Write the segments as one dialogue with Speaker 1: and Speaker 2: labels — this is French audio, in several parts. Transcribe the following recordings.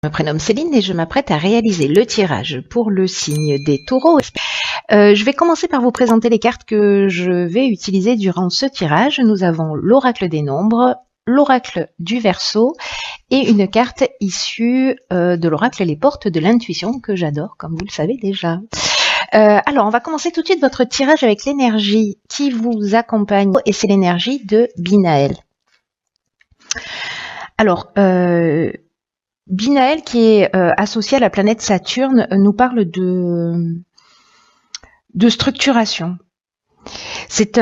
Speaker 1: Je me prénomme Céline et je m'apprête à réaliser le tirage pour le signe des taureaux. Je vais commencer par vous présenter les cartes que je vais utiliser durant ce tirage. Nous avons l'oracle des nombres, l'oracle du Verseau et une carte issue de l'oracle Les Portes de l'intuition que j'adore, comme vous le savez déjà. Alors, on va commencer tout de suite votre tirage avec l'énergie qui vous accompagne et c'est l'énergie de Binaël. Alors, Binaël, qui est associé à la planète Saturne, nous parle de structuration. C'est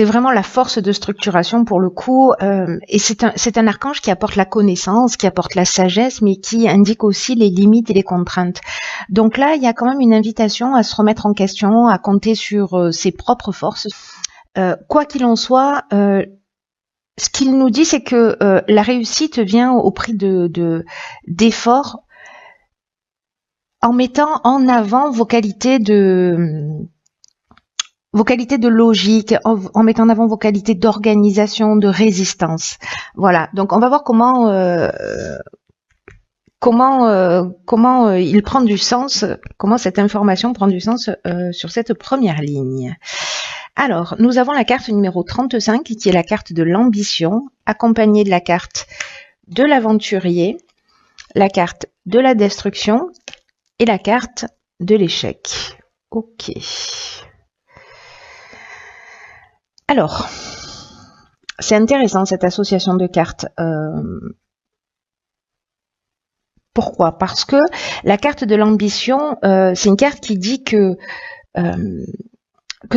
Speaker 1: vraiment la force de structuration pour le coup, et c'est un archange qui apporte la connaissance, qui apporte la sagesse, mais qui indique aussi les limites et les contraintes. Donc là, il y a quand même une invitation à se remettre en question, à compter sur ses propres forces. Quoi qu'il en soit, ce qu'il nous dit, c'est que la réussite vient au prix d'efforts en mettant en avant vos qualités de logique, en mettant en avant vos qualités d'organisation, de résistance. Voilà. Donc on va voir comment il prend du sens, comment cette information prend du sens sur cette première ligne. Alors, nous avons la carte numéro 35, qui est la carte de l'ambition, accompagnée de la carte de l'aventurier, la carte de la destruction et la carte de l'échec. Ok. Alors, c'est intéressant cette association de cartes. Pourquoi? Parce que la carte de l'ambition, c'est une carte qui dit que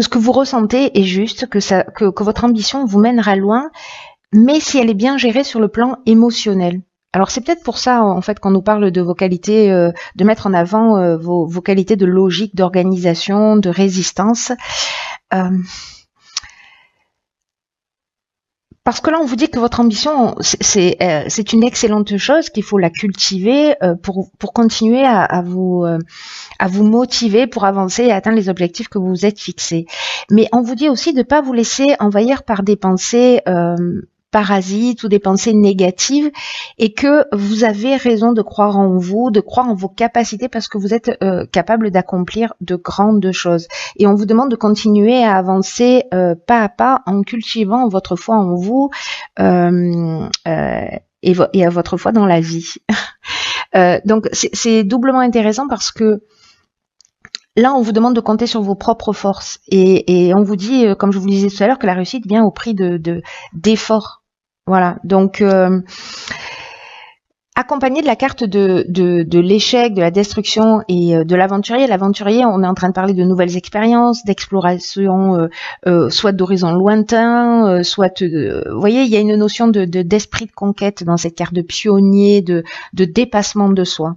Speaker 1: ce que vous ressentez est juste, que votre ambition vous mènera loin, mais si elle est bien gérée sur le plan émotionnel. Alors c'est peut-être pour ça en fait qu'on nous parle de vos qualités, de mettre en avant vos qualités de logique, d'organisation, de résistance. Parce que là, on vous dit que votre ambition, c'est une excellente chose, qu'il faut la cultiver pour continuer à vous motiver, pour avancer et atteindre les objectifs que vous vous êtes fixés. Mais on vous dit aussi de ne pas vous laisser envahir par des pensées parasites ou des pensées négatives et que vous avez raison de croire en vous, de croire en vos capacités parce que vous êtes capable d'accomplir de grandes choses. Et on vous demande de continuer à avancer pas à pas en cultivant votre foi en vous et à votre foi dans la vie. Donc c'est doublement intéressant parce que là, on vous demande de compter sur vos propres forces et on vous dit, comme je vous le disais tout à l'heure, que la réussite vient au prix d'efforts. Voilà, donc accompagné de la carte de l'échec, de la destruction et de l'aventurier. L'aventurier, on est en train de parler de nouvelles expériences, d'exploration, soit d'horizons lointains, soit, vous voyez, il y a une notion d'esprit de conquête dans cette carte de pionnier, de dépassement de soi.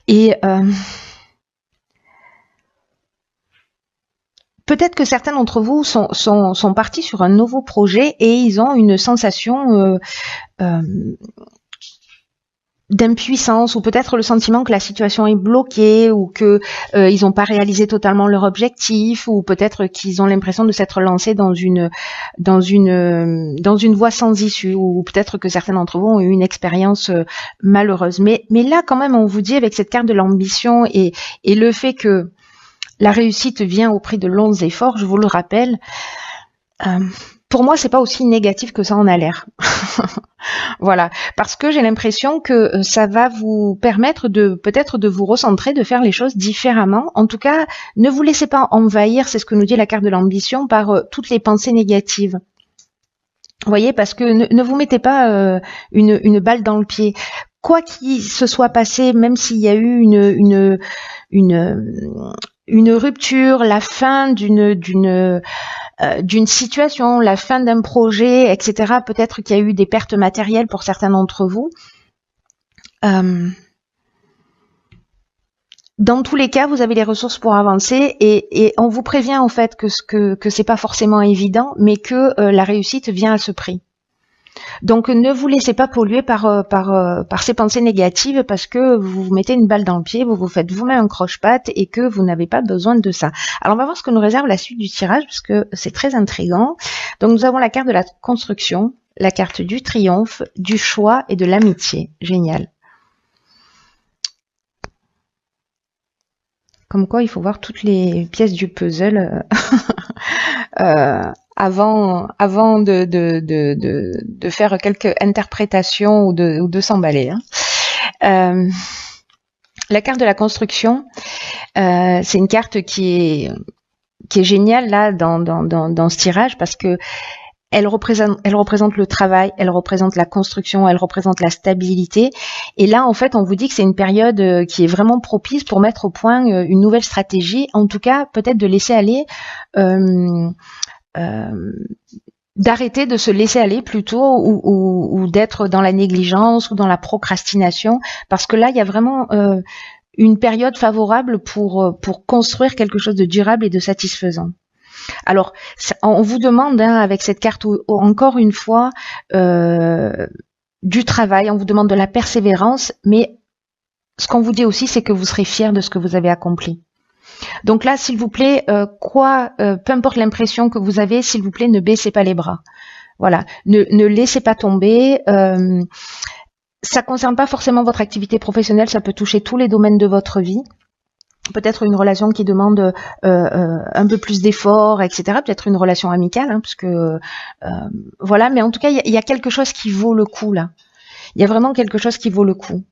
Speaker 1: Et peut-être que certains d'entre vous sont partis sur un nouveau projet et ils ont une sensation d'impuissance ou peut-être le sentiment que la situation est bloquée ou que ils n'ont pas réalisé totalement leur objectif ou peut-être qu'ils ont l'impression de s'être lancés dans une voie sans issue ou peut-être que certains d'entre vous ont eu une expérience malheureuse. Mais là quand même on vous dit avec cette carte de l'ambition et le fait que la réussite vient au prix de longs efforts, je vous le rappelle. Pour moi, c'est pas aussi négatif que ça en a l'air. Voilà, parce que j'ai l'impression que ça va vous permettre peut-être de vous recentrer, de faire les choses différemment. En tout cas, ne vous laissez pas envahir, c'est ce que nous dit la carte de l'ambition, par toutes les pensées négatives. Vous voyez, parce que ne vous mettez pas une balle dans le pied. Quoi qu'il se soit passé, même s'il y a eu une rupture, la fin d'une situation, la fin d'un projet, etc. Peut-être qu'il y a eu des pertes matérielles pour certains d'entre vous. Dans tous les cas, vous avez les ressources pour avancer et on vous prévient en fait que c'est pas forcément évident, mais que la réussite vient à ce prix. Donc ne vous laissez pas polluer par ces pensées négatives parce que vous vous mettez une balle dans le pied, vous vous faites vous-même un croche-patte et que vous n'avez pas besoin de ça. Alors on va voir ce que nous réserve la suite du tirage parce que c'est très intriguant. Donc nous avons la carte de la construction, la carte du triomphe, du choix et de l'amitié. Génial. Comme quoi, il faut voir toutes les pièces du puzzle avant de faire quelques interprétations ou de s'emballer. Hein. La carte de la construction, c'est une carte qui est géniale là dans ce tirage parce que elle représente le travail, elle représente la construction, elle représente la stabilité. Et là, en fait, on vous dit que c'est une période qui est vraiment propice pour mettre au point une nouvelle stratégie. En tout cas, peut-être de laisser aller, d'arrêter de se laisser aller plutôt ou d'être dans la négligence ou dans la procrastination. Parce que là, il y a vraiment une période favorable pour construire quelque chose de durable et de satisfaisant. Alors, on vous demande, hein, avec cette carte, encore une fois, du travail, on vous demande de la persévérance, mais ce qu'on vous dit aussi, c'est que vous serez fiers de ce que vous avez accompli. Donc là, s'il vous plaît, peu importe l'impression que vous avez, s'il vous plaît, ne baissez pas les bras. Voilà, ne laissez pas tomber. Ça concerne pas forcément votre activité professionnelle, ça peut toucher tous les domaines de votre vie. Peut-être une relation qui demande un peu plus d'efforts, etc. Peut-être une relation amicale, hein, parce que voilà. Mais en tout cas, il y a quelque chose qui vaut le coup là. Il y a vraiment quelque chose qui vaut le coup.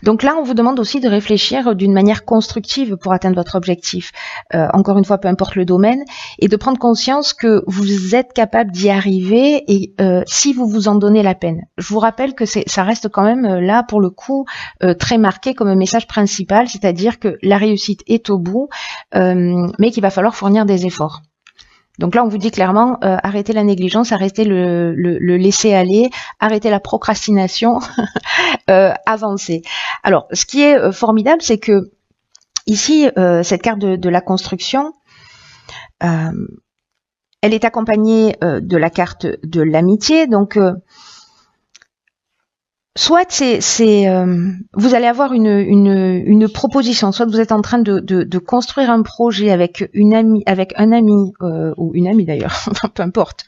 Speaker 1: Donc là, on vous demande aussi de réfléchir d'une manière constructive pour atteindre votre objectif. Encore une fois, peu importe le domaine, et de prendre conscience que vous êtes capable d'y arriver et si vous vous en donnez la peine. Je vous rappelle que ça reste quand même là, pour le coup, très marqué comme un message principal, c'est-à-dire que la réussite est au bout, mais qu'il va falloir fournir des efforts. Donc là, on vous dit clairement, arrêtez la négligence, arrêtez le laisser aller, arrêtez la procrastination, avancez. Alors, ce qui est formidable, c'est que ici, cette carte de la construction, elle est accompagnée de la carte de l'amitié. Donc, soit vous allez avoir une proposition, soit vous êtes en train de construire un projet avec un ami ou une amie d'ailleurs, enfin peu importe,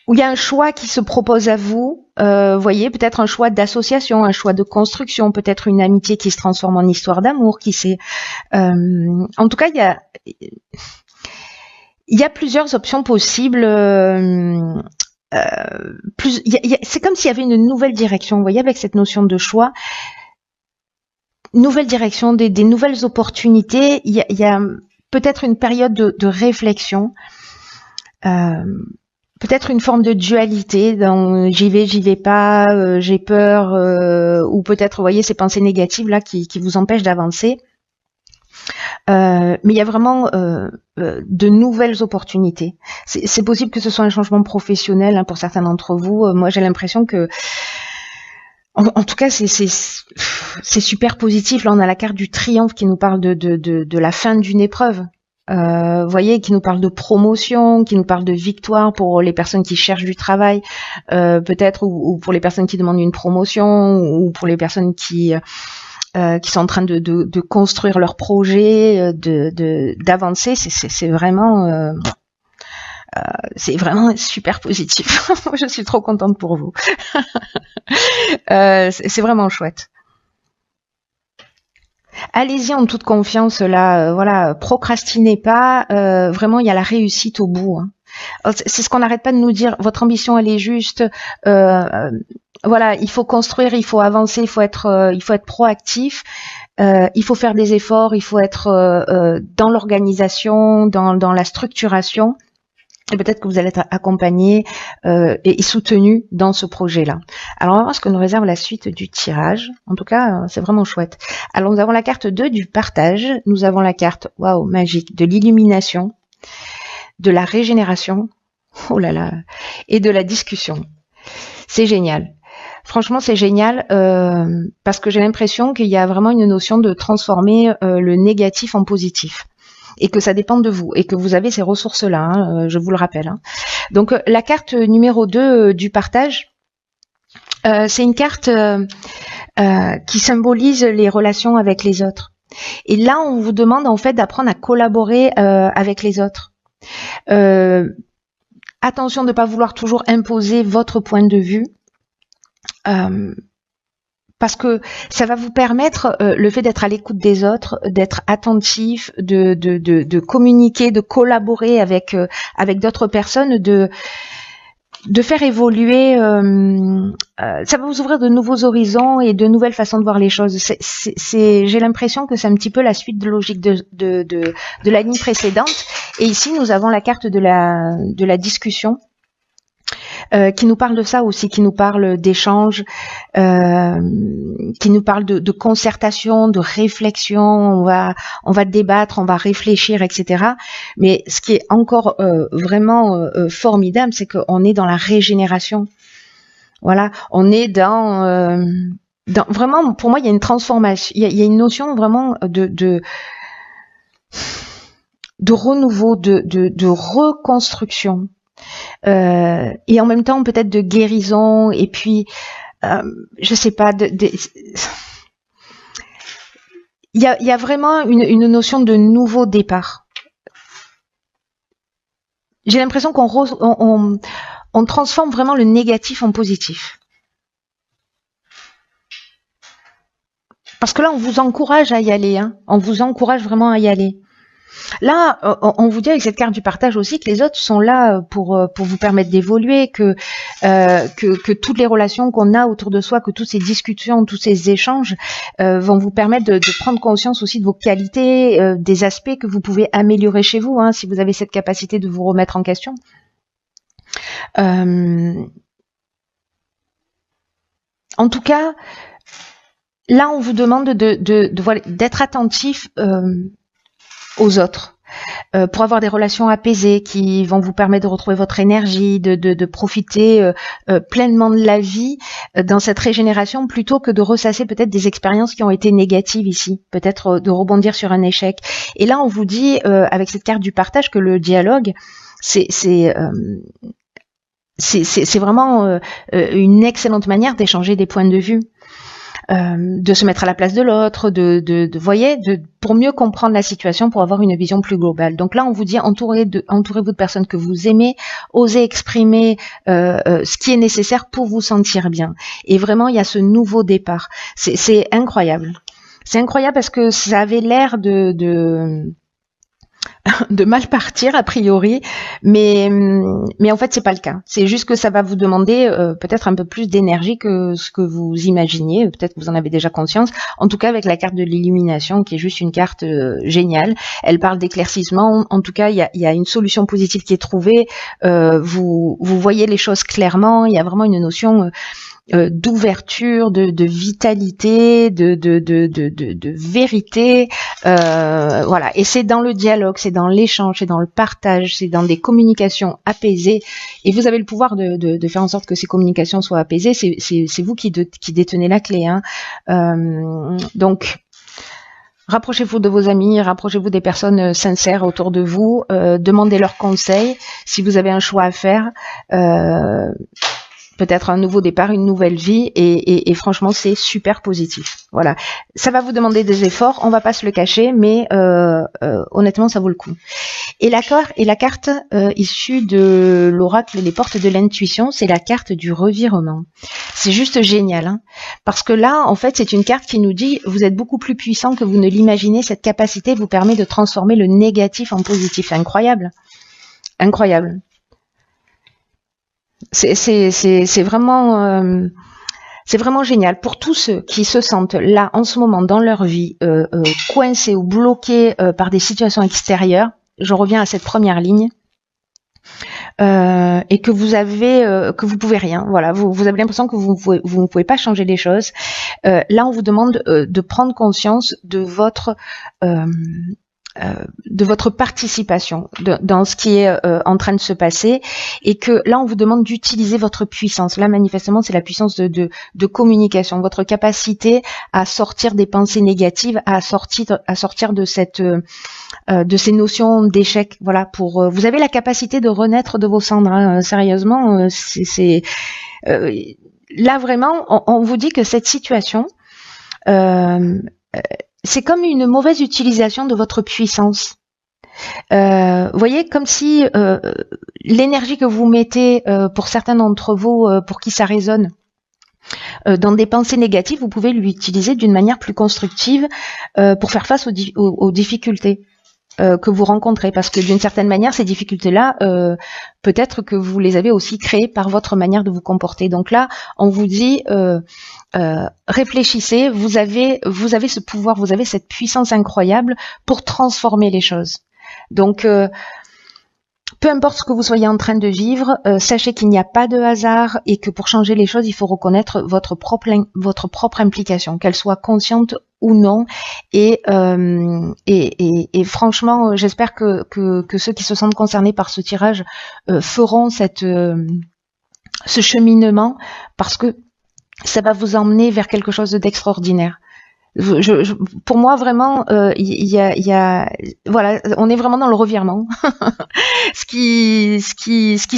Speaker 1: où il y a un choix qui se propose à vous, voyez, peut-être un choix d'association, un choix de construction, peut-être une amitié qui se transforme en histoire d'amour, qui sait. En tout cas, il y a plusieurs options possibles. C'est comme s'il y avait une nouvelle direction, vous voyez, avec cette notion de choix. Nouvelle direction, des nouvelles opportunités. Il y a peut-être une période de réflexion. Peut-être une forme de dualité dans j'y vais pas, j'ai peur, ou peut-être, vous voyez, ces pensées négatives là qui vous empêchent d'avancer. Mais il y a vraiment de nouvelles opportunités. C'est possible que ce soit un changement professionnel hein, pour certains d'entre vous. Moi, j'ai l'impression que, en tout cas, c'est super positif. Là, on a la carte du triomphe qui nous parle de la fin d'une épreuve. Vous voyez, qui nous parle de promotion, qui nous parle de victoire pour les personnes qui cherchent du travail, peut-être, ou pour les personnes qui demandent une promotion, ou pour les personnes qui sont en train de construire leur projet, d'avancer. C'est vraiment super positif. Je suis trop contente pour vous. C'est vraiment chouette. Allez-y en toute confiance là, voilà, procrastinez pas. Vraiment, il y a la réussite au bout. Hein. C'est ce qu'on n'arrête pas de nous dire. Votre ambition, elle est juste. Voilà, il faut construire, il faut avancer, il faut être proactif. Il faut faire des efforts, il faut être dans l'organisation, dans la structuration. Et peut-être que vous allez être accompagné et soutenu dans ce projet-là. Alors, on va voir ce que nous réserve la suite du tirage. En tout cas, c'est vraiment chouette. Alors, nous avons la carte 2 du partage. Nous avons la carte, waouh, magique, de l'illumination, de la régénération, oh là là, et de la discussion. C'est génial. Franchement, c'est génial parce que j'ai l'impression qu'il y a vraiment une notion de transformer le négatif en positif. Et que ça dépend de vous, et que vous avez ces ressources-là, hein, je vous le rappelle. Hein. Donc, la carte numéro 2 du partage, c'est une carte qui symbolise les relations avec les autres. Et là, on vous demande en fait d'apprendre à collaborer avec les autres. Attention de ne pas vouloir toujours imposer votre point de vue. Parce que ça va vous permettre, le fait d'être à l'écoute des autres, d'être attentif, de communiquer, de collaborer avec d'autres personnes, de faire évoluer, ça va vous ouvrir de nouveaux horizons et de nouvelles façons de voir les choses. J'ai l'impression que c'est un petit peu la suite de logique de la ligne précédente. Et ici, nous avons la carte de la discussion. Qui nous parle de ça aussi, qui nous parle d'échange, qui nous parle de concertation, de réflexion. On va débattre, on va réfléchir, etc. Mais ce qui est encore vraiment formidable, c'est qu'on est dans la régénération. Voilà, on est dans vraiment, pour moi, il y a une transformation, il y a une notion vraiment de renouveau, de reconstruction. Et en même temps peut-être de guérison, et puis je sais pas, il y a vraiment une notion de nouveau départ. J'ai l'impression qu'on transforme vraiment le négatif en positif. Parce que là, on vous encourage à y aller, hein. On vous encourage vraiment à y aller. Là, on vous dit avec cette carte du partage aussi que les autres sont là pour vous permettre d'évoluer, que toutes les relations qu'on a autour de soi, que toutes ces discussions, tous ces échanges vont vous permettre de prendre conscience aussi de vos qualités, des aspects que vous pouvez améliorer chez vous, hein, si vous avez cette capacité de vous remettre en question. En tout cas, là, on vous demande d'être attentif aux autres, pour avoir des relations apaisées qui vont vous permettre de retrouver votre énergie, de profiter pleinement de la vie dans cette régénération, plutôt que de ressasser peut-être des expériences qui ont été négatives ici, peut-être de rebondir sur un échec. Et là, on vous dit avec cette carte du partage que le dialogue, c'est vraiment une excellente manière d'échanger des points de vue. De se mettre à la place de l'autre, pour mieux comprendre la situation, pour avoir une vision plus globale. Donc là, on vous dit entourez-vous de personnes que vous aimez, osez exprimer ce qui est nécessaire pour vous sentir bien. Et vraiment, il y a ce nouveau départ. C'est incroyable. C'est incroyable parce que ça avait l'air de mal partir a priori, mais en fait c'est pas le cas. C'est juste que ça va vous demander peut-être un peu plus d'énergie que ce que vous imaginiez. Peut-être que vous en avez déjà conscience. En tout cas avec la carte de l'illumination, qui est juste une carte géniale. Elle parle d'éclaircissement. En tout cas, il y a une solution positive qui est trouvée. Vous voyez les choses clairement. Il y a vraiment une notion d'ouverture, de vitalité, de vérité, voilà. Et c'est dans le dialogue, c'est dans l'échange, c'est dans le partage, c'est dans des communications apaisées. Et vous avez le pouvoir de faire en sorte que ces communications soient apaisées. C'est vous qui détenez la clé, hein. Donc rapprochez-vous de vos amis, rapprochez-vous des personnes sincères autour de vous, demandez leurs conseils si vous avez un choix à faire. Peut-être un nouveau départ, une nouvelle vie, et franchement c'est super positif. Voilà, ça va vous demander des efforts, on va pas se le cacher, mais honnêtement ça vaut le coup. Et la carte issue de l'oracle Les Portes de l'Intuition, c'est la carte du revirement. C'est juste génial, hein, parce que là en fait c'est une carte qui nous dit vous êtes beaucoup plus puissant que vous ne l'imaginez. Cette capacité vous permet de transformer le négatif en positif. Incroyable, incroyable. C'est vraiment génial pour tous ceux qui se sentent là en ce moment dans leur vie coincés ou bloqués par des situations extérieures. Je reviens à cette première ligne. Et que vous pouvez rien, voilà, vous avez l'impression que vous ne pouvez pas changer les choses. Là, on vous demande de prendre conscience de votre participation dans ce qui est en train de se passer, et que là on vous demande d'utiliser votre puissance. Là manifestement c'est la puissance de communication, votre capacité à sortir des pensées négatives, à sortir de ces notions d'échec. Voilà, vous avez la capacité de renaître de vos cendres, hein. Sérieusement, là vraiment on vous dit que cette situation c'est comme une mauvaise utilisation de votre puissance. Vous voyez, comme si l'énergie que vous mettez, pour certains d'entre vous, pour qui ça résonne, dans des pensées négatives, vous pouvez l'utiliser d'une manière plus constructive pour faire face aux difficultés que vous rencontrez, parce que d'une certaine manière, ces difficultés-là, peut-être que vous les avez aussi créées par votre manière de vous comporter. Donc là, on vous dit, réfléchissez, vous avez ce pouvoir, vous avez cette puissance incroyable pour transformer les choses. Donc, peu importe ce que vous soyez en train de vivre, sachez qu'il n'y a pas de hasard et que pour changer les choses, il faut reconnaître votre propre implication, qu'elle soit consciente ou non. Et franchement, j'espère que ceux qui se sentent concernés par ce tirage feront ce cheminement, parce que ça va vous emmener vers quelque chose d'extraordinaire. Pour moi, vraiment, voilà, on est vraiment dans le revirement. ce qui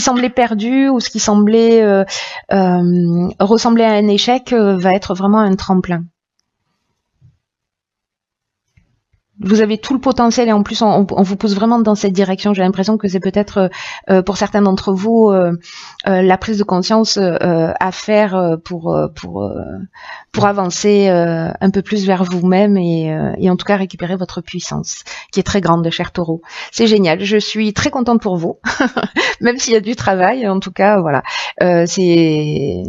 Speaker 1: semblait perdu ou ce qui semblait ressembler à un échec va être vraiment un tremplin. Vous avez tout le potentiel et en plus on vous pousse vraiment dans cette direction. J'ai l'impression que c'est peut-être pour certains d'entre vous la prise de conscience à faire pour avancer un peu plus vers vous-même et en tout cas récupérer votre puissance qui est très grande, cher Taureau. C'est génial, je suis très contente pour vous, même s'il y a du travail. En tout cas, voilà, c'est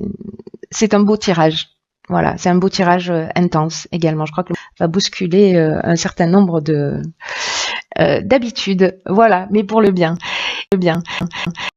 Speaker 1: un beau tirage. Voilà, c'est un beau tirage intense également. Je crois que va bousculer un certain nombre d'habitudes. Voilà, mais pour le bien.